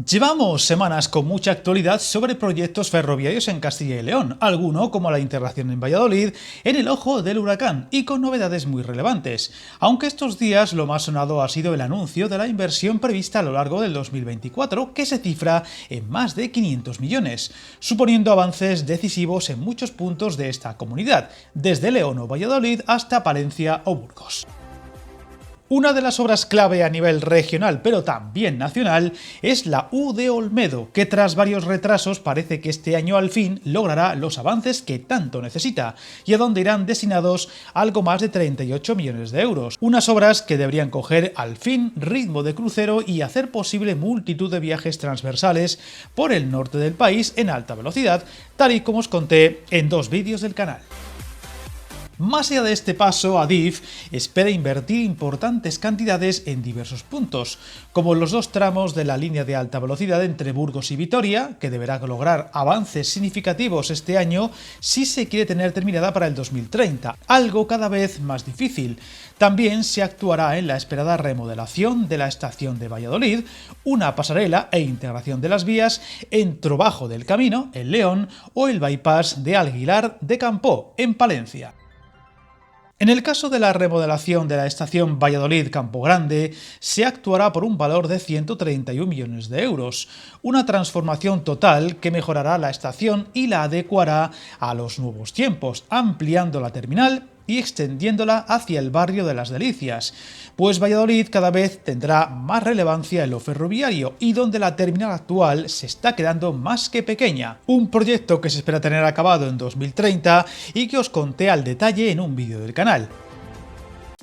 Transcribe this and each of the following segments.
Llevamos semanas con mucha actualidad sobre proyectos ferroviarios en Castilla y León, alguno como la integración en Valladolid, en el ojo del huracán y con novedades muy relevantes, aunque estos días lo más sonado ha sido el anuncio de la inversión prevista a lo largo del 2024, que se cifra en más de 500 millones, suponiendo avances decisivos en muchos puntos de esta comunidad, desde León o Valladolid hasta Palencia o Burgos. Una de las obras clave a nivel regional, pero también nacional, es la U de Olmedo, que tras varios retrasos parece que este año al fin logrará los avances que tanto necesita, y a donde irán destinados algo más de 38 millones de euros. Unas obras que deberían coger al fin ritmo de crucero y hacer posible multitud de viajes transversales por el norte del país en alta velocidad, tal y como os conté en dos vídeos del canal. Más allá de este paso, Adif espera invertir importantes cantidades en diversos puntos, como los dos tramos de la línea de alta velocidad entre Burgos y Vitoria, que deberá lograr avances significativos este año si se quiere tener terminada para el 2030, algo cada vez más difícil. También se actuará en la esperada remodelación de la estación de Valladolid, una pasarela e integración de las vías en Trobajo del Camino, en León, o el bypass de Aguilar de Campoo, en Palencia. En el caso de la remodelación de la estación Valladolid-Campo Grande, se actuará por un valor de 131 millones de euros, una transformación total que mejorará la estación y la adecuará a los nuevos tiempos, ampliando la terminal y extendiéndola hacia el barrio de Las Delicias, pues Valladolid cada vez tendrá más relevancia en lo ferroviario y donde la terminal actual se está quedando más que pequeña. Un proyecto que se espera tener acabado en 2030 y que os conté al detalle en un vídeo del canal.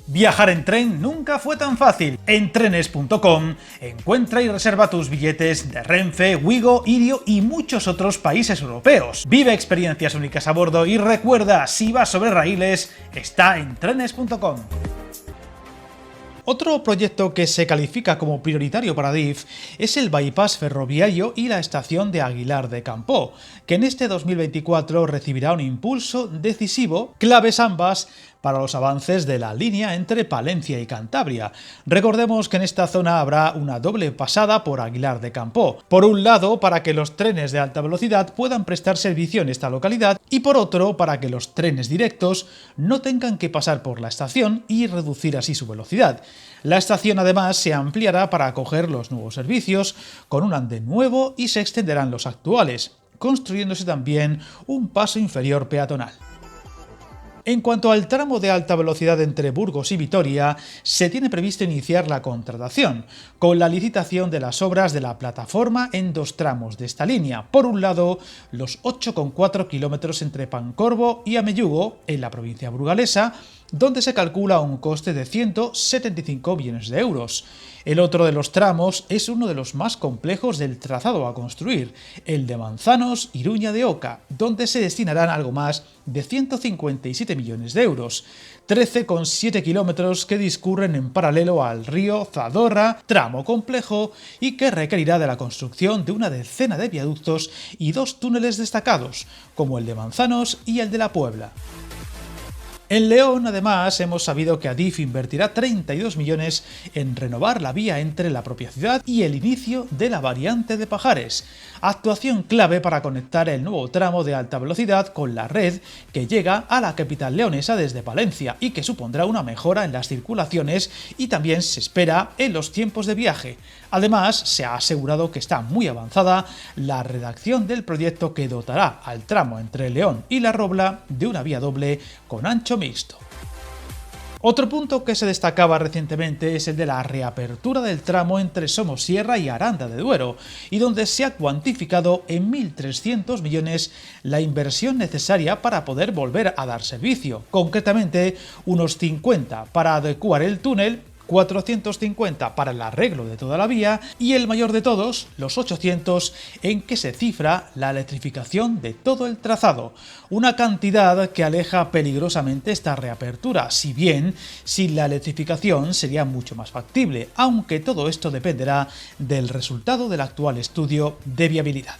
Viajar en tren nunca fue tan fácil. En trenes.com encuentra y reserva tus billetes de Renfe, Wigo, Irio y muchos otros países europeos. Vive experiencias únicas a bordo y recuerda, si vas sobre raíles, está en trenes.com. Otro proyecto que se califica como prioritario para Adif es el bypass ferroviario y la estación de Aguilar de Campoo, que en este 2024 recibirá un impulso decisivo, claves ambas para los avances de la línea entre Palencia y Cantabria. Recordemos que en esta zona habrá una doble pasada por Aguilar de Campoo. Por un lado, para que los trenes de alta velocidad puedan prestar servicio en esta localidad y por otro, para que los trenes directos no tengan que pasar por la estación y reducir así su velocidad. La estación además se ampliará para acoger los nuevos servicios con un andén nuevo y se extenderán los actuales, construyéndose también un paso inferior peatonal. En cuanto al tramo de alta velocidad entre Burgos y Vitoria, se tiene previsto iniciar la contratación, con la licitación de las obras de la plataforma en dos tramos de esta línea. Por un lado, los 8,4 kilómetros entre Pancorbo y Amellúgo, en la provincia burgalesa, donde se calcula un coste de 175 millones de euros. El otro de los tramos es uno de los más complejos del trazado a construir, el de Manzanos, Iruña de Oca, donde se destinarán algo más de 157 millones de euros, 13,7 kilómetros que discurren en paralelo al río Zadorra, tramo complejo y que requerirá de la construcción de una decena de viaductos y dos túneles destacados, como el de Manzanos y el de la Puebla. En León, además, hemos sabido que Adif invertirá 32 millones en renovar la vía entre la propia ciudad y el inicio de la variante de Pajares, actuación clave para conectar el nuevo tramo de alta velocidad con la red que llega a la capital leonesa desde Palencia y que supondrá una mejora en las circulaciones y también se espera en los tiempos de viaje. Además, se ha asegurado que está muy avanzada la redacción del proyecto que dotará al tramo entre León y La Robla de una vía doble con ancho mixto. Otro punto que se destacaba recientemente es el de la reapertura del tramo entre Somosierra y Aranda de Duero, y donde se ha cuantificado en 1.300 millones la inversión necesaria para poder volver a dar servicio, concretamente unos 50 para adecuar el túnel, 450 para el arreglo de toda la vía y el mayor de todos, los 800, en que se cifra la electrificación de todo el trazado, una cantidad que aleja peligrosamente esta reapertura, si bien sin la electrificación sería mucho más factible, aunque todo esto dependerá del resultado del actual estudio de viabilidad.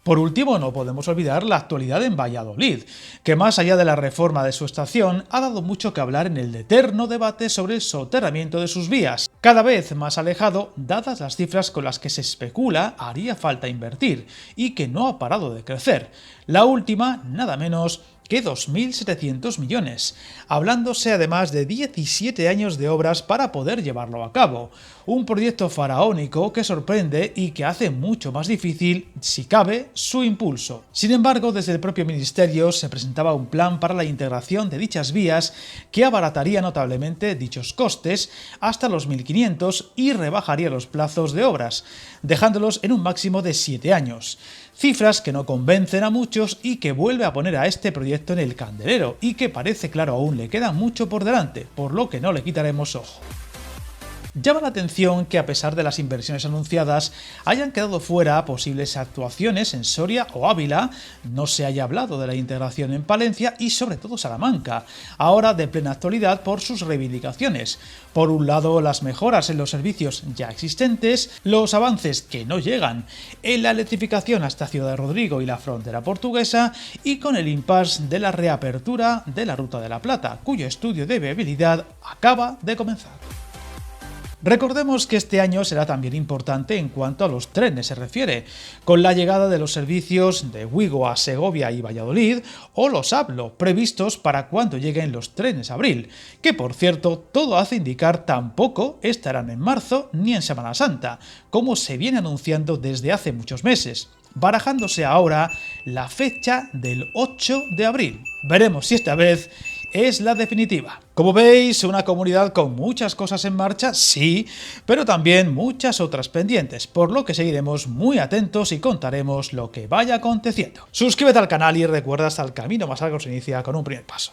Por último, no podemos olvidar la actualidad en Valladolid, que más allá de la reforma de su estación, ha dado mucho que hablar en el eterno debate sobre el soterramiento de sus vías, cada vez más alejado, dadas las cifras con las que se especula haría falta invertir, y que no ha parado de crecer. La última, nada menos que 2.700 millones, hablándose además de 17 años de obras para poder llevarlo a cabo. Un proyecto faraónico que sorprende y que hace mucho más difícil, si cabe, su impulso. Sin embargo, desde el propio ministerio se presentaba un plan para la integración de dichas vías que abarataría notablemente dichos costes hasta los 1.500 y rebajaría los plazos de obras, dejándolos en un máximo de 7 años. Cifras que no convencen a muchos y que vuelve a poner a este proyecto en el candelero y que parece claro aún le queda mucho por delante, por lo que no le quitaremos ojo. Llama la atención que a pesar de las inversiones anunciadas hayan quedado fuera posibles actuaciones en Soria o Ávila, no se haya hablado de la integración en Palencia y sobre todo Salamanca, ahora de plena actualidad por sus reivindicaciones. Por un lado, las mejoras en los servicios ya existentes, los avances que no llegan en la electrificación hasta Ciudad Rodrigo y la frontera portuguesa y con el impasse de la reapertura de la Ruta de la Plata, cuyo estudio de viabilidad acaba de comenzar. Recordemos que este año será también importante en cuanto a los trenes se refiere, con la llegada de los servicios de Vigo a Segovia y Valladolid o los AVLO, previstos para cuando lleguen los trenes abril, que por cierto todo hace indicar tampoco estarán en marzo ni en Semana Santa, como se viene anunciando desde hace muchos meses, barajándose ahora la fecha del 8 de abril. Veremos si esta vez es la definitiva. Como veis, una comunidad con muchas cosas en marcha, sí, pero también muchas otras pendientes, por lo que seguiremos muy atentos y contaremos lo que vaya aconteciendo. Suscríbete al canal y recuerda, hasta el camino más largo se inicia con un primer paso.